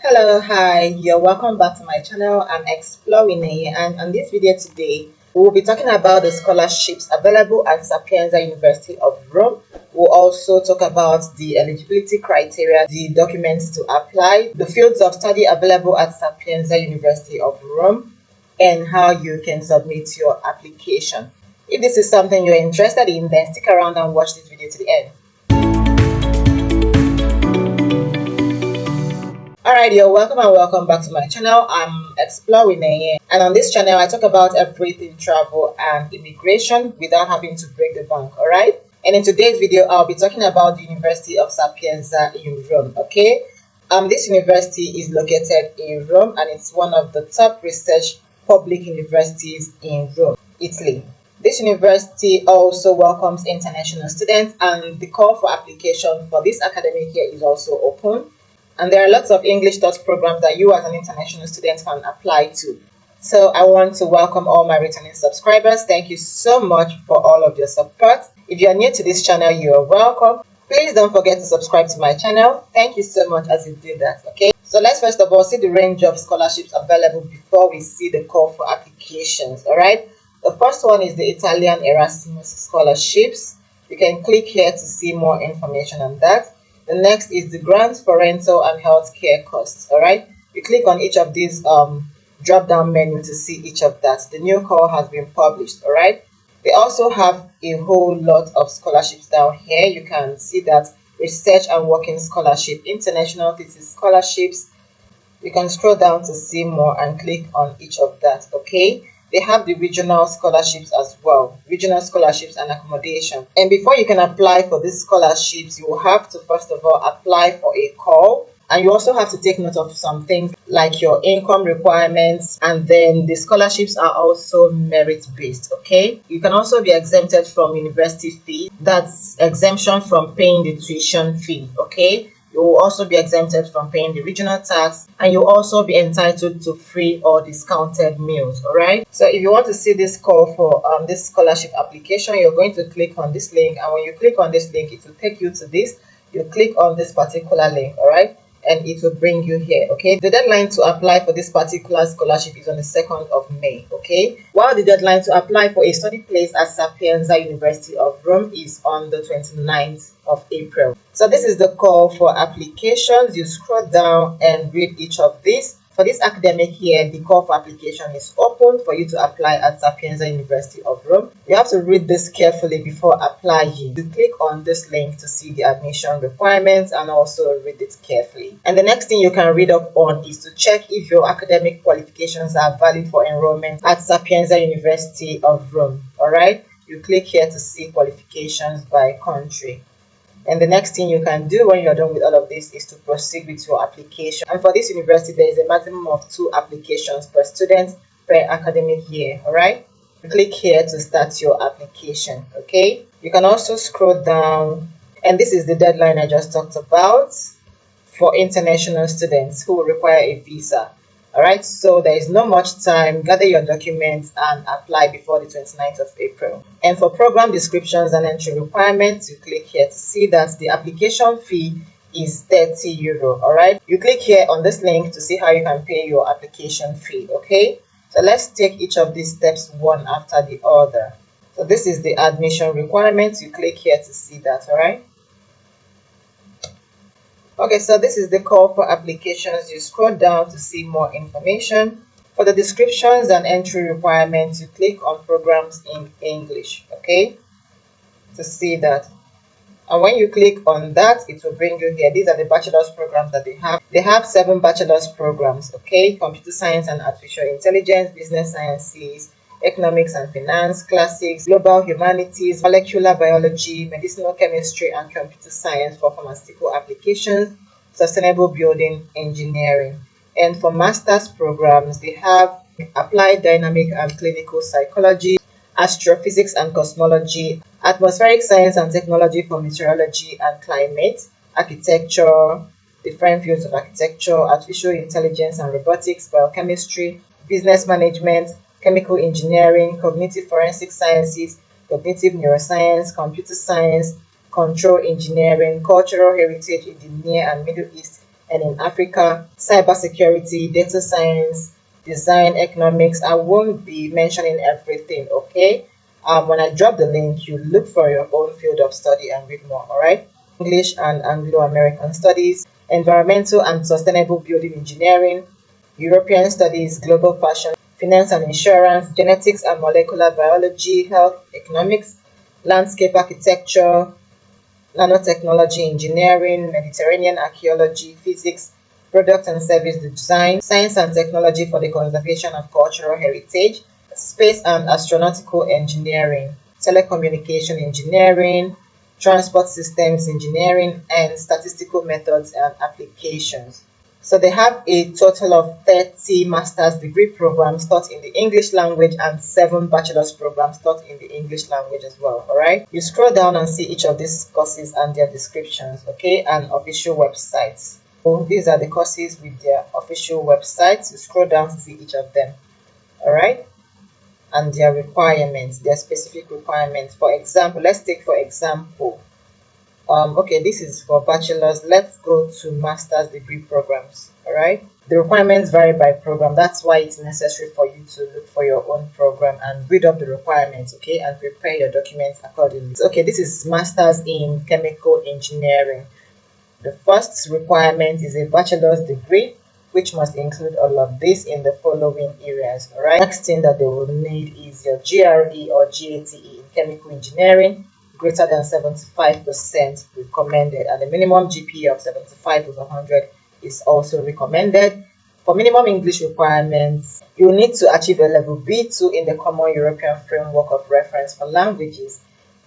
Hello, hi, you're welcome back to my channel. I'm exploring Nenye, and on this video today, we'll be talking about the scholarships available at Sapienza University of Rome. We'll also talk about the eligibility criteria, the documents to apply, the fields of study available at Sapienza University of Rome, and how you can submit your application. If this is something you're interested in, then stick around and watch this video to the end. Alright, you're welcome and welcome back to my channel. I'm exploring Nenye, and on this channel I talk about everything travel and immigration without having to break the bank. Alright, and in today's video I'll be talking about the University of Sapienza in Rome. Okay, this university is located in Rome, and it's one of the top research public universities in Rome, Italy. This university also welcomes international students, and the call for application for this academic year is also open. And there are lots of English taught programs that you as an international student can apply to. So I want to welcome all my returning subscribers. Thank you so much for all of your support. If you are new to this channel, you are welcome. Please don't forget to subscribe to my channel. Thank you so much as you do that, okay? So let's first of all see the range of scholarships available before we see the call for applications, all right? The first one is the Italian Erasmus scholarships. You can click here to see more information on that. The next is the grants for rental and healthcare costs. All right, you click on each of these drop down menu to see each of that. The new call has been published. All right, they also have a whole lot of scholarships down here. You can see that research and working scholarship, international thesis scholarships. You can scroll down to see more and click on each of that. Okay, they have the regional scholarships as well, regional scholarships and accommodation. And before you can apply for these scholarships, you will have to first of all apply for a call, and you also have to take note of some things like your income requirements, and then the scholarships are also merit based. Okay, you can also be exempted from university fee. That's exemption from paying the tuition fee. Okay, you will also be exempted from paying the regional tax, and you'll also be entitled to free or discounted meals. All right, so if you want to see this call for this scholarship application, you're going to click on this link, and when you click on this link, it will take you to this. You click on this particular link, all right, and it will bring you here. Okay, the deadline to apply for this particular scholarship is on the 2nd of May. Okay, while the deadline to apply for a study place at Sapienza University of Rome is on the 29th of April. So this is the call for applications. You scroll down and read each of these. For this academic year, the call for application is open for you to apply at Sapienza University of Rome. You have to read this carefully before applying. You click on this link to see the admission requirements and also read it carefully. And the next thing you can read up on is to check if your academic qualifications are valid for enrollment at Sapienza University of Rome. All right, you click here to see qualifications by country. And the next thing you can do when you're done with all of this is to proceed with your application. And for this university, there is a maximum of 2 applications per student per academic year. All right, you click here to start your application. Okay, you can also scroll down, and this is the deadline I just talked about for international students who will require a visa. All right, so there is not much time. Gather your documents and apply before the 29th of April. And for program descriptions and entry requirements, you click here to see that the application fee is 30 euro. All right, you click here on this link to see how you can pay your application fee. Okay, so let's take each of these steps one after the other. So this is the admission requirements. You click here to see that. All right. Okay, so this is the call for applications. You scroll down to see more information. For the descriptions and entry requirements, you click on programs in English, okay, to see that. And when you click on that, it will bring you here. These are the bachelor's programs that they have. They have 7 bachelor's programs, okay, computer science and artificial intelligence, business sciences, economics and finance, classics, global humanities, molecular biology, medicinal chemistry, and computer science for pharmaceutical applications, sustainable building engineering. And for master's programs, they have applied dynamic and clinical psychology, astrophysics and cosmology, atmospheric science and technology for meteorology and climate, architecture, different fields of architecture, artificial intelligence and robotics, biochemistry, business management, chemical engineering, cognitive forensic sciences, cognitive neuroscience, computer science, control engineering, cultural heritage in the Near and Middle East, and in Africa, cybersecurity, data science, design, economics. I won't be mentioning everything, okay? When I drop the link, you look for your own field of study and read more, all right? English and Anglo-American studies, environmental and sustainable building engineering, European studies, global fashion, finance and insurance, genetics and molecular biology, health, economics, landscape architecture, nanotechnology engineering, Mediterranean archaeology, physics, product and service design, science and technology for the conservation of cultural heritage, space and astronautical engineering, telecommunication engineering, transport systems engineering, and statistical methods and applications. So they have a total of 30 master's degree programs taught in the English language and 7 bachelor's programs taught in the English language as well, all right? You scroll down and see each of these courses and their descriptions, okay, and official websites. So these are the courses with their official websites. You scroll down to see each of them, all right? And their requirements, their specific requirements. For example, let's take for example, okay, this is for bachelor's. Let's go to master's degree programs, all right? The requirements vary by program. That's why it's necessary for you to look for your own program and read up the requirements, okay, and prepare your documents accordingly. So, okay, this is master's in chemical engineering. The first requirement is a bachelor's degree, which must include all of this in the following areas, all right? Next thing that they will need is your GRE or GATE in chemical engineering, greater than 75% recommended, and the minimum GPA of 75 over 100 is also recommended. For minimum English requirements, you will need to achieve a level B2 in the Common European Framework of Reference for Languages,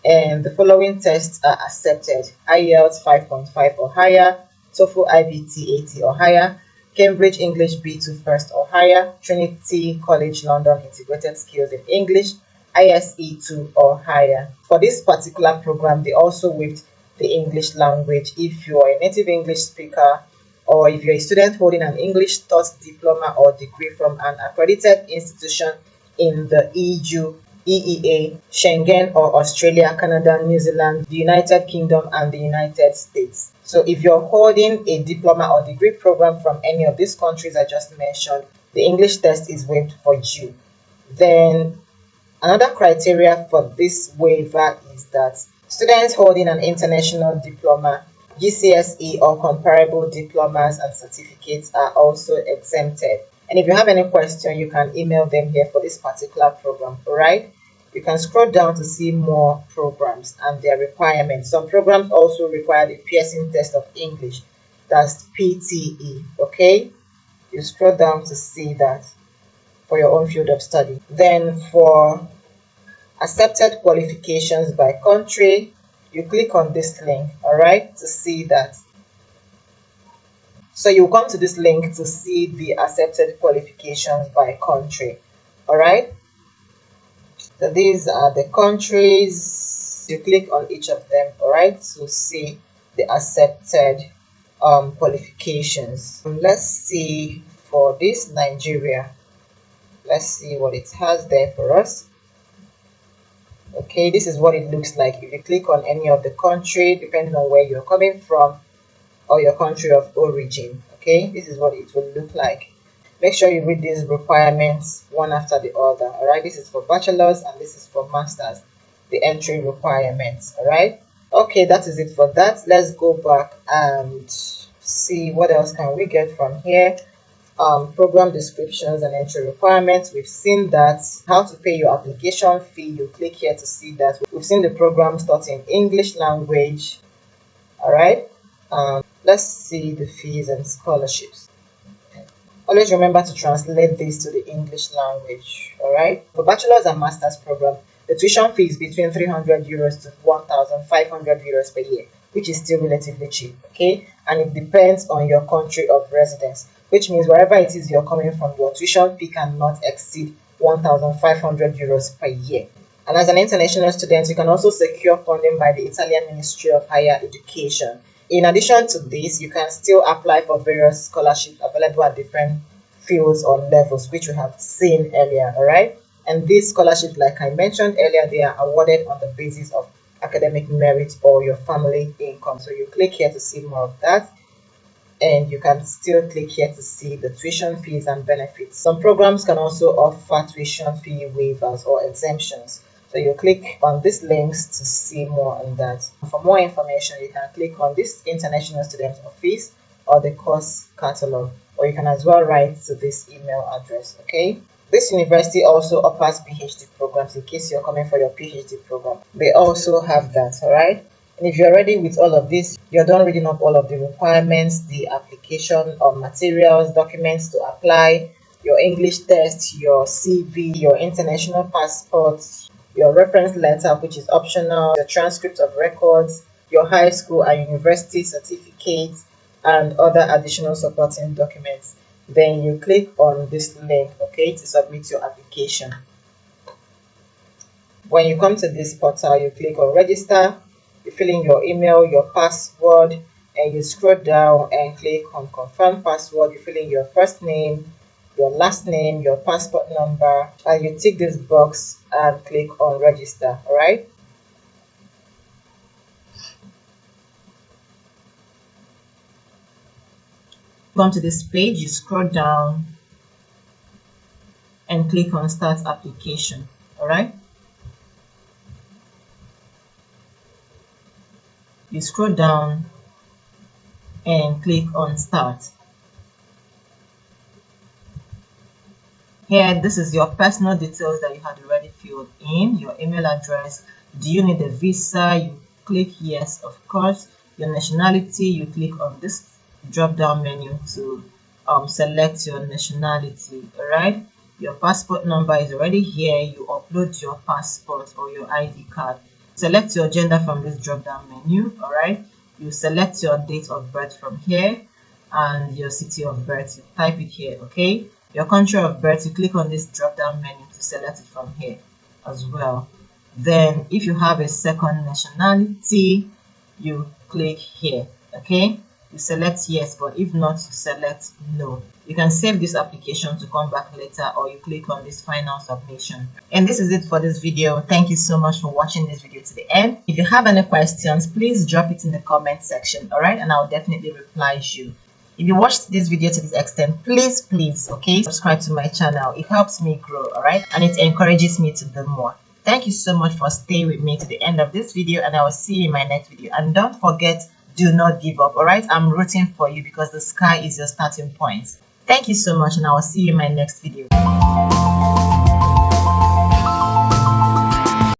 and the following tests are accepted: Ielts 5.5 or higher, TOEFL IBT 80 or higher, Cambridge English B2 first or higher, Trinity College London Integrated Skills in English, ISE 2 or higher. For this particular program, they also waived the English language. If you are a native English speaker, or if you're a student holding an English taught diploma or degree from an accredited institution in the EU, EEA, Schengen, or Australia, Canada, New Zealand, the United Kingdom, and the United States. So if you're holding a diploma or degree program from any of these countries I just mentioned, the English test is waived for you. Then another criteria for this waiver is that students holding an international diploma, GCSE, or comparable diplomas and certificates are also exempted. And if you have any question, you can email them here for this particular program, all right? You can scroll down to see more programs and their requirements. Some programs also require the Pearson test of English, that's PTE, okay? You scroll down to see that for your own field of study. Then for accepted qualifications by country, you click on this link, all right, to see that. So you come to this link to see the accepted qualifications by country, all right? So these are the countries. You click on each of them, all right, to see the accepted qualifications. Let's see for this Nigeria. Let's see what it has there for us. Okay, this is what it looks like. If you click on any of the country, depending on where you're coming from or your country of origin, okay, this is what it will look like. Make sure you read these requirements one after the other, all right? This is for bachelor's and this is for master's, the entry requirements, all right? Okay, that is it for that. Let's go back and see what else can we get from here. Program descriptions and entry requirements. We've seen that. How to pay your application fee, you click here to see that. We've seen the programs taught in English language, all right? Let's see the fees and scholarships. Always remember to translate this to the English language, all right? For bachelor's and master's program, the tuition fee is between 300 euros to 1,500 euros per year, which is still relatively cheap, okay? And it depends on your country of residence, which means wherever it is you're coming from, your tuition fee cannot exceed 1,500 euros per year. And as an international student, you can also secure funding by the Italian Ministry of Higher Education. In addition to this, you can still apply for various scholarships available at different fields or levels, which we have seen earlier, all right? And these scholarships, like I mentioned earlier, they are awarded on the basis of academic merit or your family income. So you click here to see more of that. and you can still click here to see the tuition fees and benefits. Some programs can also offer tuition fee waivers or exemptions. So you click on these links to see more on that. For more information, you can click on this International Student Office or the course catalog, or you can as well write to this email address, okay? This university also offers PhD programs in case you're coming for your PhD program. They also have that, all right? And if you're ready with all of this, you're done reading up all of the requirements, the application of materials, documents to apply, your English test, your CV, your international passport, your reference letter, which is optional, your transcript of records, your high school and university certificates, and other additional supporting documents. Then you click on this link, okay, to submit your application. When you come to this portal, you click on register, you fill in your email, your password, and you scroll down and click on confirm password. You fill in your first name, your last name, your passport number, and you tick this box and click on register, all right? Come to this page, you scroll down and click on start application, all right? You scroll down and click on start. Here, this is your personal details that you had already filled in, your email address. Do you need a visa? You click yes, of course. Your nationality, you click on this drop down menu to select your nationality, all right? Your passport number is already here. You upload your passport or your ID card. Select your gender from this drop down menu, all right? You select your date of birth from here and your city of birth. You type it here, okay? Your country of birth, you click on this drop down menu to select it from here as well. Then if you have a second nationality, you click here, okay? You select yes, but if not, you select no. You can save this application to come back later, or you click on this final submission. And this is it for this video. Thank you so much for watching this video to the end. If you have any questions, please drop it in the comment section, all right? And I'll definitely reply to you. If you watched this video to this extent, please, okay, subscribe to my channel. It helps me grow, all right? And it encourages me to do more. Thank you so much for staying with me to the end of this video, and I will see you in my next video. And don't forget, do not give up, all right? I'm rooting for you because the sky is your starting point. Thank you so much, and I will see you in my next video.